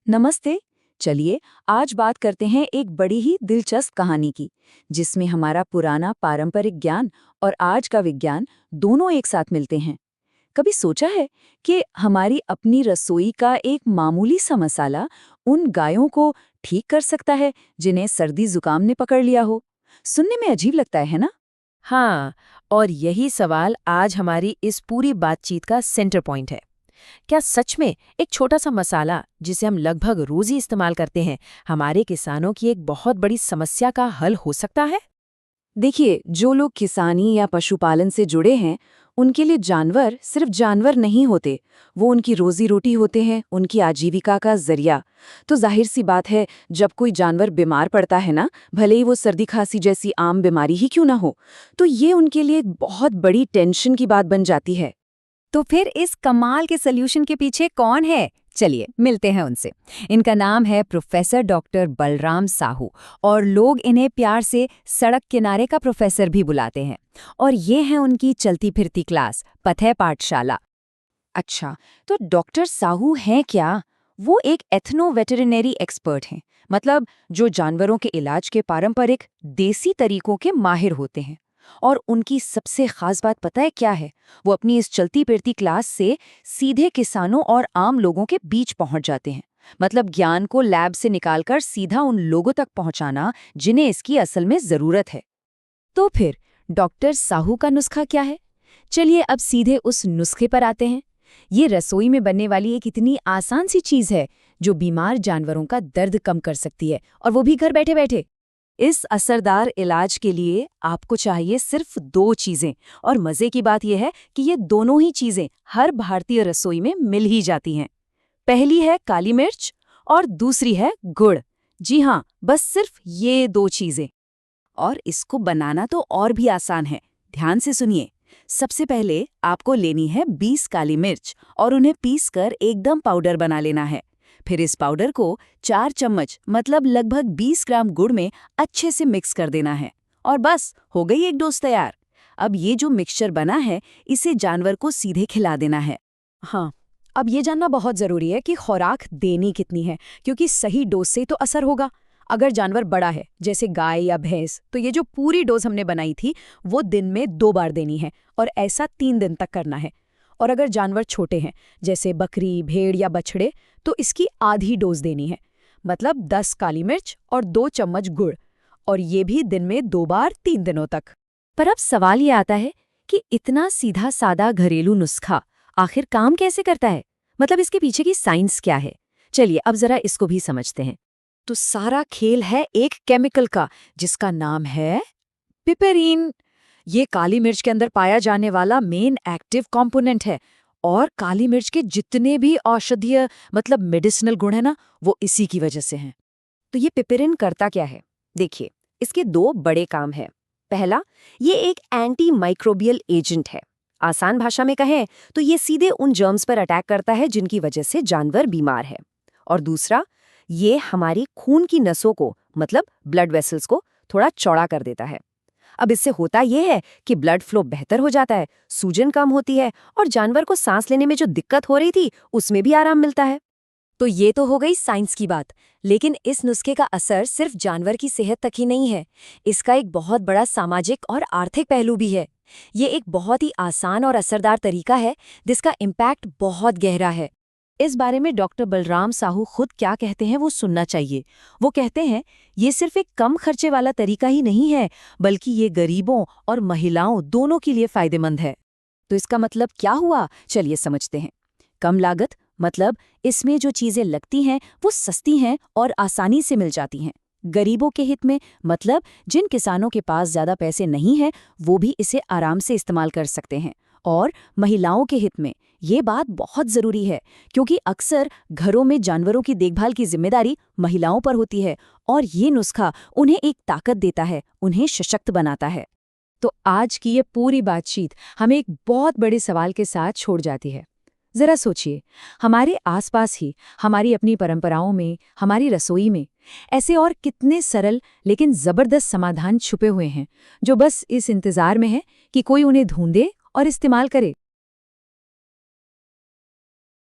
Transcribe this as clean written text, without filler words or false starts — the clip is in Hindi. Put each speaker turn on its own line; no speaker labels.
नमस्ते। चलिए आज बात करते हैं एक बड़ी ही दिलचस्प कहानी की, जिसमें हमारा पुराना पारंपरिक ज्ञान और आज का विज्ञान दोनों एक साथ मिलते हैं। कभी सोचा है कि हमारी अपनी रसोई का एक मामूली सा मसाला उन गायों को ठीक कर सकता है जिन्हें सर्दी जुकाम ने पकड़ लिया हो? सुनने में अजीब लगता है ना?
हाँ, और यही सवाल आज हमारी इस पूरी बातचीत का सेंटर पॉइंट है। क्या सच में एक छोटा सा मसाला जिसे हम लगभग रोज ही इस्तेमाल करते हैं, हमारे किसानों की एक बहुत बड़ी समस्या का हल हो सकता है?
देखिए, जो लोग किसानी या पशुपालन से जुड़े हैं, उनके लिए जानवर सिर्फ जानवर नहीं होते, वो उनकी रोजी रोटी होते हैं, उनकी आजीविका का जरिया। तो जाहिर सी बात है, जब कोई जानवर बीमार पड़ता है ना, भले ही वो सर्दी खांसी जैसी आम बीमारी ही क्यों ना हो, तो ये उनके लिए एक बहुत बड़ी टेंशन की बात बन जाती है।
तो फिर इस कमाल के सल्यूशन के पीछे कौन है? चलिए मिलते हैं उनसे। इनका नाम है प्रोफेसर डॉक्टर बलराम साहू, और लोग इन्हें प्यार से सड़क किनारे का प्रोफेसर भी बुलाते हैं। और ये है उनकी चलती फिरती क्लास, पथय पाठशाला।
अच्छा, तो डॉक्टर साहू हैं क्या? वो एक एथनो वेटरिनरी एक्सपर्ट हैं, मतलब जो जानवरों के इलाज के पारंपरिक देसी तरीकों के माहिर होते हैं। और उनकी सबसे खास बात पता है क्या है? वो अपनी इस चलती फिरती क्लास से सीधे किसानों और आम लोगों के बीच पहुंच जाते हैं। मतलब ज्ञान को लैब से निकालकर सीधा उन लोगों तक पहुंचाना जिन्हें इसकी असल में जरूरत है।
तो फिर डॉक्टर साहू का नुस्खा क्या है? चलिए अब सीधे उस नुस्खे पर आते हैं। ये रसोई में बनने वाली एक इतनी आसान सी चीज है जो बीमार जानवरों का दर्द कम कर सकती है, और वो भी घर बैठे बैठे।
इस असरदार इलाज के लिए आपको चाहिए सिर्फ 2 चीजें, और मजे की बात यह है कि ये दोनों ही चीजें हर भारतीय रसोई में मिल ही जाती हैं। पहली है काली मिर्च और दूसरी है गुड़। जी हाँ, बस सिर्फ ये 2 चीजें। और इसको बनाना तो और भी आसान है। ध्यान से सुनिए। सबसे पहले आपको लेनी है 20 काली मिर्च और उन्हें पीसकर एकदम पाउडर बना लेना है। फिर इस पाउडर को 4 चम्मच मतलब लगभग 20 ग्राम गुड़ में अच्छे से मिक्स कर देना है। और बस हो गई एक डोज तैयार। अब ये जो मिक्सचर बना है, इसे जानवर को सीधे खिला देना है।
हाँ, अब ये जानना बहुत जरूरी है कि खुराक देनी कितनी है, क्योंकि सही डोज से तो असर होगा। अगर जानवर बड़ा है, जैसे गाय या भैंस, तो ये जो पूरी डोज हमने बनाई थी वो दिन में 2 बार देनी है, और ऐसा 3 दिन तक करना है। और अगर जानवर छोटे हैं, जैसे बकरी, भेड़ या बछड़े, तो इसकी आधी डोज देनी है, मतलब 10 काली मिर्च और 2 चम्मच गुड़, और ये भी दिन में 2 बार 3 दिनों तक।
पर अब सवाल ये आता है कि इतना सीधा सादा घरेलू नुस्खा आखिर काम कैसे करता है? मतलब इसके पीछे की साइंस क्या है? चलिए अब जरा इसको भी समझते हैं। तो सारा खेल है एक केमिकल का, जिसका नाम है पिपेरिन। ये काली मिर्च के अंदर पाया जाने वाला मेन एक्टिव कंपोनेंट है, और काली मिर्च के जितने भी औषधीय मतलब मेडिसिनल गुण है ना, वो इसी की वजह से हैं। तो ये पिपेरिन करता क्या है? देखिए, इसके 2 बड़े काम हैं। पहला, ये एक एंटी माइक्रोबियल एजेंट है। आसान भाषा में कहें तो ये सीधे उन जर्म्स पर अटैक करता है जिनकी वजह से जानवर बीमार है। और दूसरा, ये हमारी खून की नसों को मतलब ब्लड वेसल्स को थोड़ा चौड़ा कर देता है। अब इससे होता यह है कि ब्लड फ्लो बेहतर हो जाता है, सूजन कम होती है, और जानवर को सांस लेने में जो दिक्कत हो रही थी उसमें भी आराम मिलता है। तो ये तो हो गई साइंस की बात, लेकिन इस नुस्खे का असर सिर्फ जानवर की सेहत तक ही नहीं है। इसका एक बहुत बड़ा सामाजिक और आर्थिक पहलू भी है। ये एक बहुत ही आसान और असरदार तरीका है जिसका इम्पैक्ट बहुत गहरा है। इस बारे में डॉक्टर बलराम साहू खुद क्या कहते हैं वो सुनना चाहिए। वो कहते हैं, ये सिर्फ एक कम खर्चे वाला तरीका ही नहीं है, बल्कि ये गरीबों और महिलाओं दोनों के लिए फायदेमंद है। तो इसका मतलब क्या हुआ? चलिए समझते हैं। कम लागत मतलब इसमें जो चीजें लगती हैं वो सस्ती हैं और आसानी से मिल जाती हैं। गरीबों के हित में मतलब जिन किसानों के पास ज्यादा पैसे नहीं हैं, वो भी इसे आराम से इस्तेमाल कर सकते हैं। और महिलाओं के हित में ये बात बहुत जरूरी है, क्योंकि अक्सर घरों में जानवरों की देखभाल की जिम्मेदारी महिलाओं पर होती है, और ये नुस्खा उन्हें एक ताकत देता है, उन्हें सशक्त बनाता है। तो आज की ये पूरी बातचीत हमें एक बहुत बड़े सवाल के साथ छोड़ जाती है। जरा सोचिए, हमारे आसपास ही, हमारी अपनी परंपराओं में, हमारी रसोई में ऐसे और कितने सरल लेकिन जबरदस्त समाधान छुपे हुए हैं, जो बस इस इंतजार में है कि कोई उन्हें ढूंढे और इस्तेमाल करे।